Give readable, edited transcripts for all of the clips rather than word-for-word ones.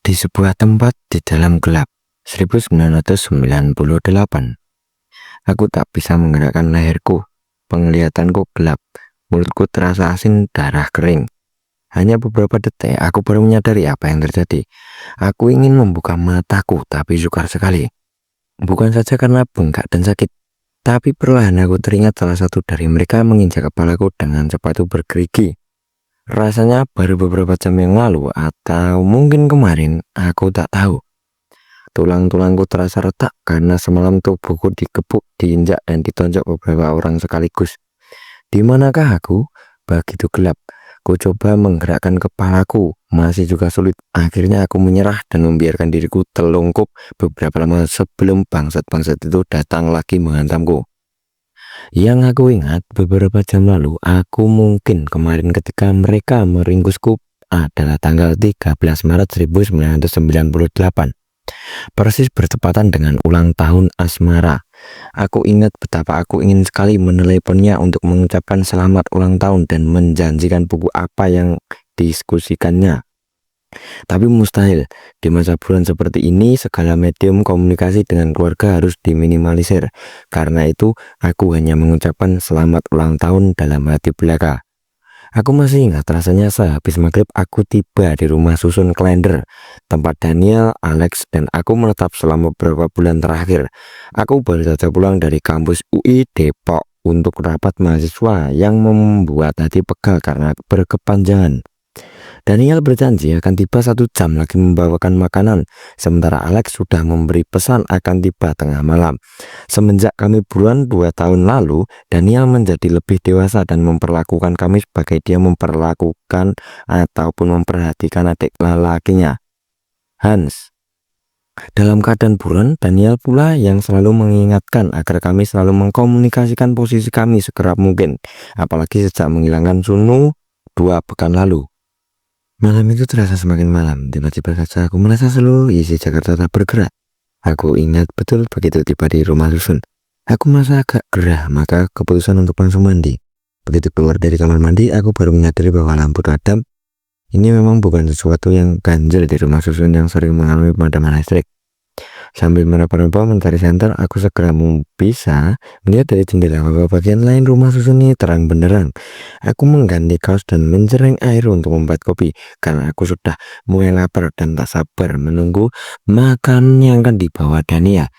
Di sebuah tempat di dalam gelap, 1998. Aku tak bisa menggerakkan leherku. Penglihatanku gelap. Mulutku terasa asin darah kering. Hanya beberapa detik aku baru menyadari apa yang terjadi. Aku ingin membuka mataku tapi sukar sekali. Bukan saja karena bengkak dan sakit, tapi perlahan aku teringat salah satu dari mereka menginjak kepalaku dengan sepatu bergerigi. Rasanya baru beberapa jam yang lalu atau mungkin kemarin, aku tak tahu. Tulang-tulangku terasa retak karena semalam tubuhku dikepuk, diinjak dan ditonjok beberapa orang sekaligus. Di manakah aku? Begitu gelap. Ku coba menggerakkan kepalaku, masih juga sulit. Akhirnya aku menyerah dan membiarkan diriku telungkup beberapa lama sebelum bangsat-bangsat itu datang lagi menghantamku. Yang aku ingat beberapa jam lalu, aku mungkin kemarin ketika mereka meringkusku adalah tanggal 13 Maret 1998. Persis bertepatan dengan ulang tahun Asmara. Aku ingat betapa aku ingin sekali meneleponnya untuk mengucapkan selamat ulang tahun dan menjanjikan buku apa yang diskusikannya. Tapi mustahil, di masa bulan seperti ini segala medium komunikasi dengan keluarga harus diminimalisir. Karena itu, aku hanya mengucapkan selamat ulang tahun dalam hati belaka. Aku masih ingat rasanya sehabis maghrib aku tiba di rumah susun Klender, tempat Daniel, Alex, dan aku menetap selama beberapa bulan terakhir. Aku baru saja pulang dari kampus UI Depok untuk rapat mahasiswa yang membuat hati pegal karena berkepanjangan. Daniel berjanji akan tiba 1 jam lagi membawakan makanan, sementara Alex sudah memberi pesan akan tiba tengah malam. Semenjak kami buruan 2 tahun lalu, Daniel menjadi lebih dewasa dan memperlakukan kami sebagai dia memperlakukan ataupun memperhatikan adik lelakinya, Hans. Dalam keadaan buruan, Daniel pula yang selalu mengingatkan agar kami selalu mengkomunikasikan posisi kami sekerap mungkin, apalagi sejak menghilangkan Sunu 2 pekan lalu. Malam itu terasa semakin malam. Tiba-tiba saja aku merasa seluruh isi Jakarta tak bergerak. Aku ingat betul begitu tiba di rumah susun. Aku merasa agak gerah, maka keputusan untuk langsung mandi. Begitu keluar dari kamar mandi, aku baru menyadari bahwa lampu padam ini memang bukan sesuatu yang ganjil di rumah susun yang sering mengalami pemadaman listrik. Sambil meraba-raba mencari senter, aku segera bisa melihat dari jendela bahwa bagian lain rumah susun ini terang benderang. Aku mengganti kaos dan mencereng air untuk membuat kopi karena aku sudah mulai lapar dan tak sabar menunggu makan yang akan dibawa Dania.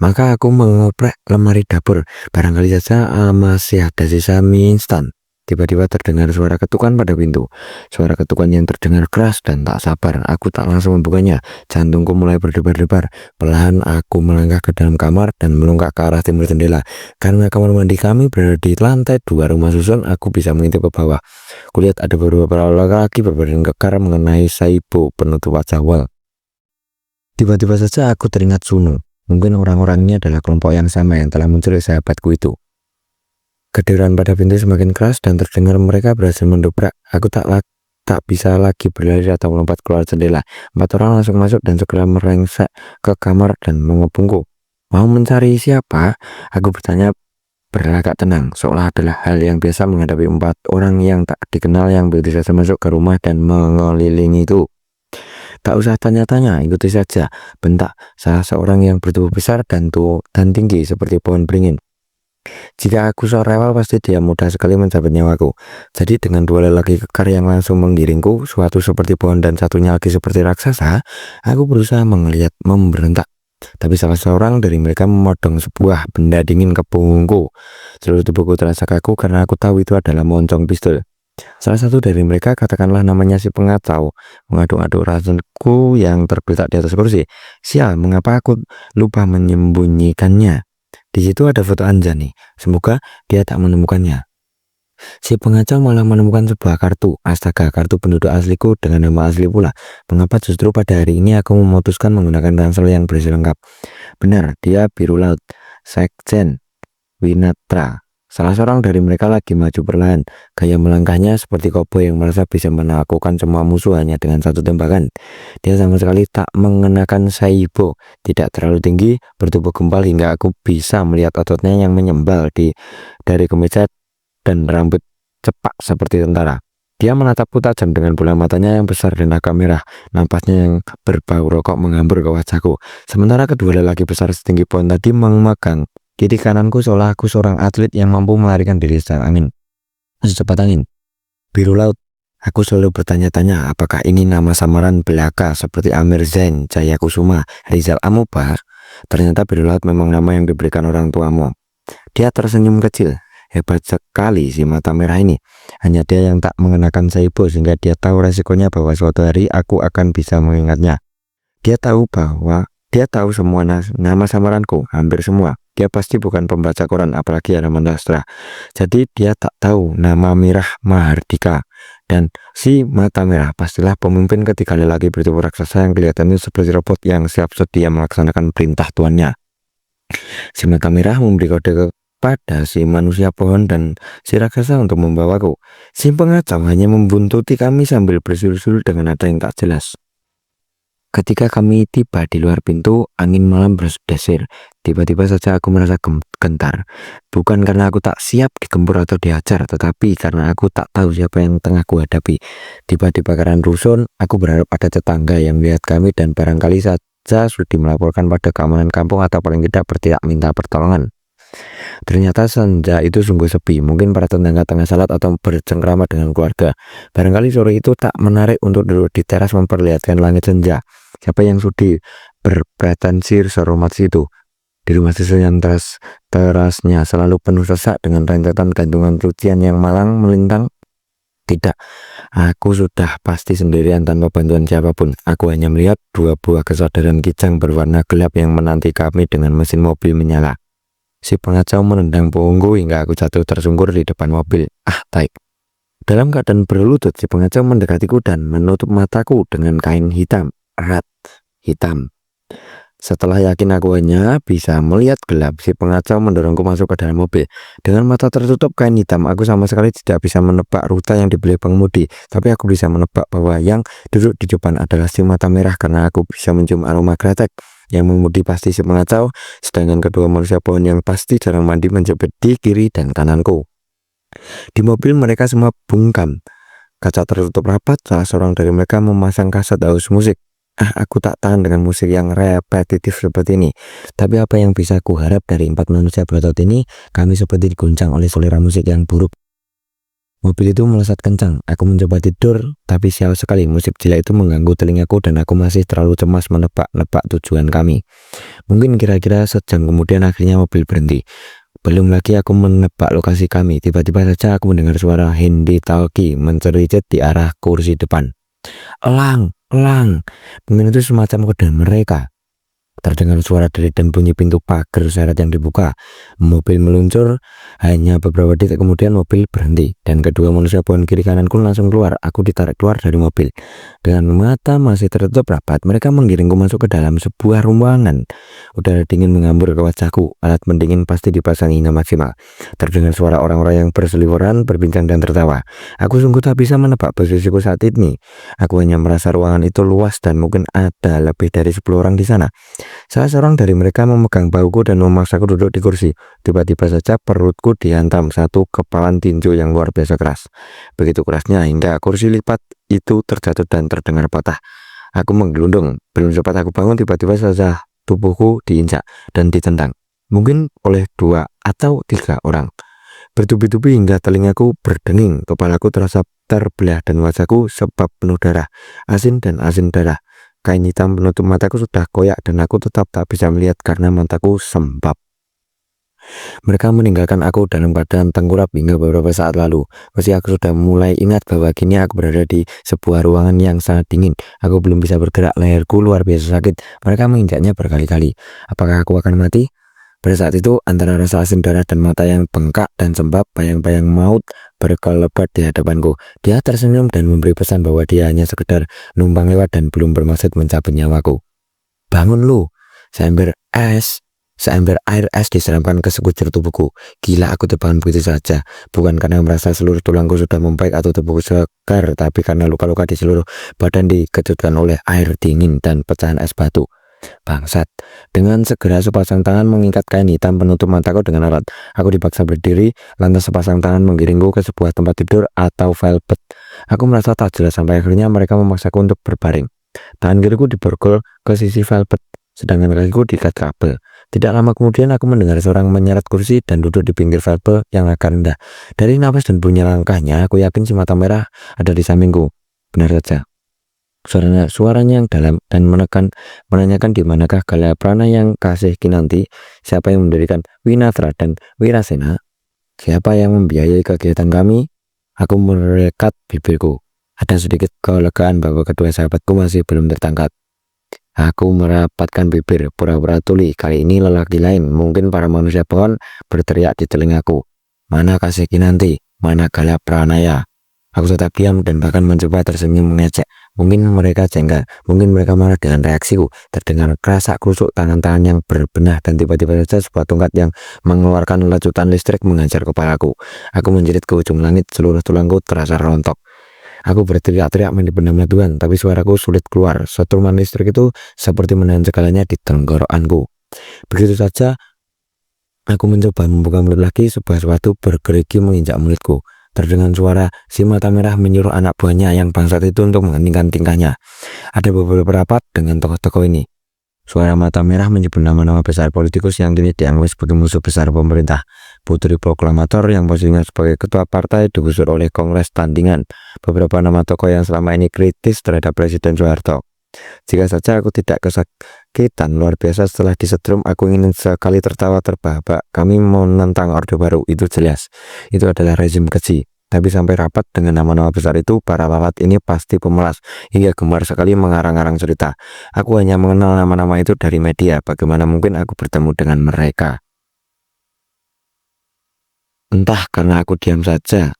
Maka aku mengoprek lemari dapur, barangkali saja masih ada sisa mie instan. Tiba-tiba terdengar suara ketukan pada pintu. Suara ketukan yang terdengar keras dan tak sabar. Aku tak langsung membukanya. Jantungku mulai berdebar-debar. Perlahan aku melangkah ke dalam kamar dan melunggak ke arah timur jendela. Karena kamar mandi kami berada di lantai 2 rumah susun, aku bisa mengintip ke bawah. Kulihat ada beberapa laki-laki berbadan kekar mengenai saibo penutup wajah wall. Tiba-tiba saja aku teringat Sunu. Mungkin orang-orang ini adalah kelompok yang sama yang telah muncul di sahabatku itu. Kederan pada pintu semakin keras dan terdengar mereka berhasil mendobrak. Aku tak bisa lagi berlari atau melompat keluar jendela. 4 orang langsung masuk dan segera merengsek ke kamar dan mengepungku. Mau mencari siapa? Aku bertanya berlagak tenang, seolah adalah hal yang biasa menghadapi 4 orang yang tak dikenal yang begitu saja masuk ke rumah dan mengelilingi itu. Tak usah tanya-tanya, ikuti saja, bentak salah seorang yang bertubuh besar dan tinggi seperti pohon beringin. Jika aku rewel, pasti dia mudah sekali mencabut nyawaku. Jadi dengan 2 lelaki kekar yang langsung menggiringku, suatu seperti pohon dan satunya lagi seperti raksasa, aku berusaha memberontak. Tapi salah seorang dari mereka memodong sebuah benda dingin ke punggungku. Seluruh tubuhku terasa kaku karena aku tahu itu adalah moncong pistol. Salah satu dari mereka, katakanlah namanya si pengacau, mengaduk-aduk rasaku yang tergeletak di atas kursi. Sial, mengapa aku lupa menyembunyikannya? Di situ ada foto Anjani. Semoga dia tak menemukannya. Si pengacau malah menemukan sebuah kartu. Astaga, kartu penduduk asliku dengan nama asli pula. Mengapa justru pada hari ini aku memutuskan menggunakan ransel yang berisi lengkap? Benar, dia biru laut. Sekjen Winatra. Salah seorang dari mereka lagi maju perlahan. Gaya melangkahnya seperti koboi yang merasa bisa menaklukkan semua musuh hanya dengan 1 tembakan. Dia sama sekali tak mengenakan saibo, tidak terlalu tinggi, bertubuh gempal hingga aku bisa melihat ototnya yang menyembal dari kemeja dan rambut cepak seperti tentara. Dia menatapku tajam dengan bola matanya yang besar dan agak merah. Napasnya yang berbau rokok menghambur ke wajahku. Sementara kedua lelaki besar setinggi pohon tadi memegang kiri kananku seolah aku seorang atlet yang mampu melarikan diri secepat angin. Biru laut. Aku selalu bertanya-tanya apakah ini nama samaran belaka seperti Amir Zain, Jayakusuma, Rizal Amuba. Ternyata biru laut memang nama yang diberikan orang tuamu. Dia tersenyum kecil. Hebat sekali si mata merah ini. Hanya dia yang tak mengenakan saibo sehingga dia tahu resikonya bahwa suatu hari aku akan bisa mengingatnya. Dia tahu semua nama samaranku, hampir semua. Dia pasti bukan pembaca koran, apalagi halaman sastra. Jadi dia tak tahu nama Mirah Mahardika. Dan si mata merah pastilah pemimpin ketiga lelaki bertubuh raksasa yang kelihatannya seperti robot yang siap sedia melaksanakan perintah tuannya. Si mata merah memberi kode pada si manusia pohon dan si raksasa untuk membawaku. Si pengacau hanya membuntuti kami sambil bersul-sul dengan nada yang tak jelas. Ketika kami tiba di luar pintu, angin malam berdesir. Tiba-tiba saja aku merasa gentar. Bukan karena aku tak siap digempur atau dihajar, tetapi karena aku tak tahu siapa yang tengah kuhadapi. Tiba-tiba karena rusun, aku berharap ada tetangga yang melihat kami dan barangkali saja sudah melaporkan pada keamanan kampung atau paling tidak bertindak minta pertolongan. Ternyata senja itu sungguh sepi. Mungkin para tetangga tengah salat atau bercengkrama dengan keluarga. Barangkali sore itu tak menarik untuk duduk di teras memperlihatkan langit senja. Siapa yang sudi berpretensi serumat situ? Di rumah susun yang terasnya selalu penuh sesak dengan rentetan gantungan cucian yang malang melintang. Tidak, aku sudah pasti sendirian tanpa bantuan siapapun. Aku hanya melihat dua buah kesadaran kijang berwarna gelap yang menanti kami dengan mesin mobil menyala. Si pengacau menendang punggungku hingga aku jatuh tersungkur di depan mobil. Taik. Dalam keadaan berlutut, si pengacau mendekatiku dan menutup mataku dengan kain hitam, erat, hitam. Setelah yakin aku hanya bisa melihat gelap, si pengacau mendorongku masuk ke dalam mobil. Dengan mata tertutup kain hitam, aku sama sekali tidak bisa menebak rute yang dibeli pengemudi. Tapi aku bisa menebak bahwa yang duduk di depan adalah si mata merah karena aku bisa mencium aroma kretek. Yang mengemudi pasti si pengacau, sedangkan kedua manusia pohon yang pasti jarang mandi menjepit di kiri dan kananku. Di mobil mereka semua bungkam. Kaca tertutup rapat, salah seorang dari mereka memasang kaset haus musik. Aku tak tahan dengan musik yang repetitif seperti ini. Tapi apa yang bisa kuharap dari empat manusia berotot ini? Kami seperti diguncang oleh selera musik yang buruk. Mobil itu melesat kencang. Aku mencoba tidur, tapi sial sekali musik gila itu mengganggu telingaku dan aku masih terlalu cemas menebak-nebak tujuan kami. Mungkin kira-kira sejam kemudian akhirnya mobil berhenti. Belum lagi aku menebak lokasi kami. Tiba-tiba saja aku mendengar suara Hindi talkie mencericit di arah kursi depan. Elang. Mungkin itu semacam kode mereka. Terdengar suara deri dan bunyi pintu pagar seret yang dibuka. Mobil meluncur. Hanya beberapa detik kemudian mobil berhenti dan kedua manusia pohon kiri kananku langsung keluar. Aku ditarik keluar dari mobil. Dengan mata masih tertutup rapat, mereka menggiringku masuk ke dalam sebuah ruangan. Udara dingin menghambur ke wajahku. Alat pendingin pasti dipasang hingga maksimal. Terdengar suara orang-orang yang berseliweran, berbincang dan tertawa. Aku sungguh tak bisa menebak posisiku saat ini. Aku hanya merasa ruangan itu luas dan mungkin ada lebih dari 10 orang di sana. Salah seorang dari mereka memegang bahuku dan memaksaku duduk di kursi. Tiba-tiba saja perutku dihantam satu kepalan tinju yang luar biasa keras. Begitu kerasnya hingga kursi lipat itu terjatuh dan terdengar patah. Aku menggelundung. Belum sempat aku bangun, tiba-tiba saja tubuhku diinjak dan ditendang. Mungkin oleh 2 atau 3 orang. Bertubi-tubi hingga telingaku berdenging. Kepalaku terasa terbelah dan wajahku sebab penuh darah. Asin darah. Kain hitam penutup mataku sudah koyak dan aku tetap tak bisa melihat karena mataku sembab. Mereka meninggalkan aku dalam keadaan tengkurap hingga beberapa saat lalu. Meski aku sudah mulai ingat bahwa kini aku berada di sebuah ruangan yang sangat dingin. Aku belum bisa bergerak, leherku luar biasa sakit. Mereka menginjaknya berkali-kali. Apakah aku akan mati? Pada saat itu, antara rasa asin darah dan mata yang bengkak dan sembab, bayang-bayang maut berkelebat di hadapanku. Dia tersenyum dan memberi pesan bahwa dia hanya sekedar numpang lewat dan belum bermaksud mencabut nyawaku. Bangun lu! Seember air es diseramkan ke sekujur tubuhku. Gila, aku terbangun begitu saja. Bukan karena merasa seluruh tulangku sudah membaik atau tubuhku segar, tapi karena luka-luka di seluruh badan dikejutkan oleh air dingin dan pecahan es batu. Bangsat. Dengan segera sepasang tangan mengikat kain hitam penutup mataku dengan erat. Aku dipaksa berdiri, lantas sepasang tangan menggiringku ke sebuah tempat tidur atau velvet. Aku merasa tak jelas sampai akhirnya mereka memaksaku untuk berbaring. Tangan kiriku diborgol ke sisi velvet, sedangkan kakiku diikat kabel. Tidak lama kemudian aku mendengar seorang menyeret kursi dan duduk di pinggir velvet yang agak rendah. Dari napas dan bunyi langkahnya, aku yakin si mata merah ada di sampingku. Benar saja. Suaranya yang dalam dan menanyakan di manakah Galaprana yang kasih Kinanti, siapa yang mendirikan Winatra dan Wirasena, siapa yang membiayai kegiatan kami. Aku merekat bibirku. Ada sedikit kelegaan bahwa kedua sahabatku masih belum tertangkap. Aku merapatkan bibir, pura-pura tuli. Kali ini lelaki lain, mungkin para manusia pohon, berteriak di telingaku. Mana kasih Kinanti? Mana Galapranaya? Aku tetap diam dan bahkan mencoba tersenyum mengejek. Mungkin mereka jengkel, mungkin mereka marah dengan reaksiku. Terdengar kerasak kerusuk tangan-tangan yang berbenah dan tiba-tiba saja sebuah tongkat yang mengeluarkan lecutan listrik menghajar kepalaku. Aku menjerit ke ujung langit, seluruh tulangku terasa rontok. Aku berteriak-teriak benar-benar Tuhan, tapi suaraku sulit keluar. Setruman listrik itu seperti menahan segalanya di tenggorokanku. Begitu saja aku mencoba membuka mulut lagi, sebuah suatu bergerigi menginjak mulutku. Terdengar suara si mata merah menyuruh anak buahnya yang bangsat itu untuk menghentikan tingkahnya. Ada beberapa rapat dengan tokoh-tokoh ini. Suara mata merah menyebut nama-nama besar politikus yang kini dianggap sebagai musuh besar pemerintah. Putri proklamator yang posisinya sebagai ketua partai digusur oleh kongres tandingan. Beberapa nama tokoh yang selama ini kritis terhadap Presiden Soeharto. Jika saja aku tidak kesakitan luar biasa setelah disetrum, aku ingin sekali tertawa terbahak. Kami menentang Orde Baru, itu jelas. Itu adalah rezim keji. Tapi sampai rapat dengan nama-nama besar itu, para lalat ini pasti pemelas, hingga gemar sekali mengarang-arang cerita. Aku hanya mengenal nama-nama itu dari media. Bagaimana mungkin aku bertemu dengan mereka? Entah karena aku diam saja,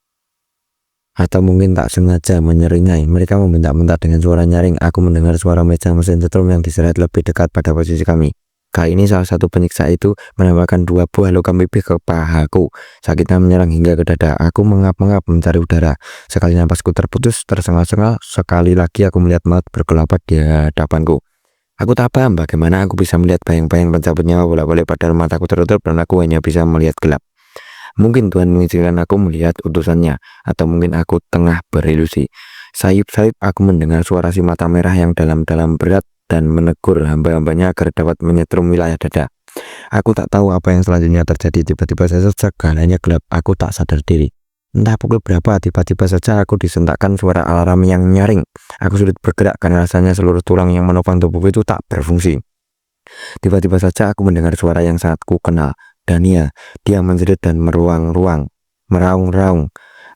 atau mungkin tak sengaja menyeringai. Mereka membentak-bentak dengan suara nyaring. Aku mendengar suara meja mesin setrum yang diseret lebih dekat pada posisi kami. Kali ini salah satu penyiksa itu menambahkan 2 buah logam pipih ke pahaku. Sakitnya menyerang hingga ke dada. Aku mengap-ngap mencari udara. Sekali napasku terputus, tersengal-sengal. Sekali lagi aku melihat maut berkelabat di hadapanku. Aku tak paham bagaimana aku bisa melihat bayang-bayang pencabut nyawa bolak-balik, padahal mataku tertutup dan aku hanya bisa melihat gelap. Mungkin Tuhan mengizinkan aku melihat utusannya, atau mungkin aku tengah berilusi. Sayup-sayup aku mendengar suara si mata merah yang dalam-dalam berat dan menegur hamba-hambanya agar dapat menyetrum wilayah dada. Aku tak tahu apa yang selanjutnya terjadi. Tiba-tiba saja segalanya gelap. Aku tak sadar diri. Entah pukul berapa, tiba-tiba saja aku disentakkan suara alarm yang nyaring. Aku sulit bergerak karena rasanya seluruh tulang yang menopang tubuhku itu tak berfungsi. Tiba-tiba saja aku mendengar suara yang sangat ku kenal. Dania, dia menjerit dan meraung-raung.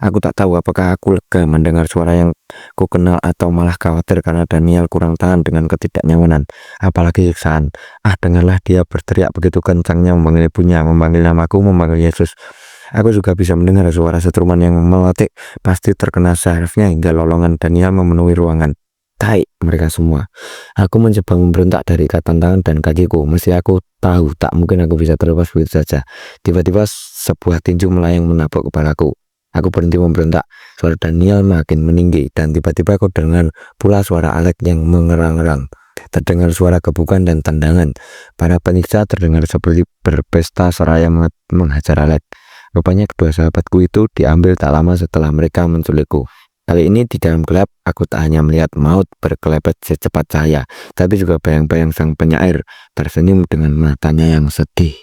Aku tak tahu apakah aku lega mendengar suara yang ku kenal atau malah khawatir karena Daniel kurang tahan dengan ketidaknyamanan, apalagi siksaan. Dengarlah dia berteriak begitu kencangnya, memanggil ibunya, memanggil namaku, memanggil Yesus. Aku juga bisa mendengar suara setruman yang meletik, pasti terkena sarafnya hingga lolongan Daniel memenuhi ruangan. Tai mereka semua. Aku mencoba memberontak dari ikatan tangan dan kakiku. Mesti aku tahu tak mungkin aku bisa terlepas begitu saja. Tiba-tiba sebuah tinju melayang menabrak kepalaku. Aku berhenti memberontak. Suara Daniel makin meninggi dan tiba-tiba aku dengar pula suara Alex yang mengerang-erang. Terdengar suara gebukan dan tendangan. Para penyiksa terdengar seperti berpesta seraya menghajar Alex. Rupanya kedua sahabatku itu diambil tak lama setelah mereka menculikku. Kali ini di dalam gelap, aku tak hanya melihat maut berkelepet secepat cahaya, tapi juga bayang-bayang sang penyair tersenyum dengan matanya yang sedih.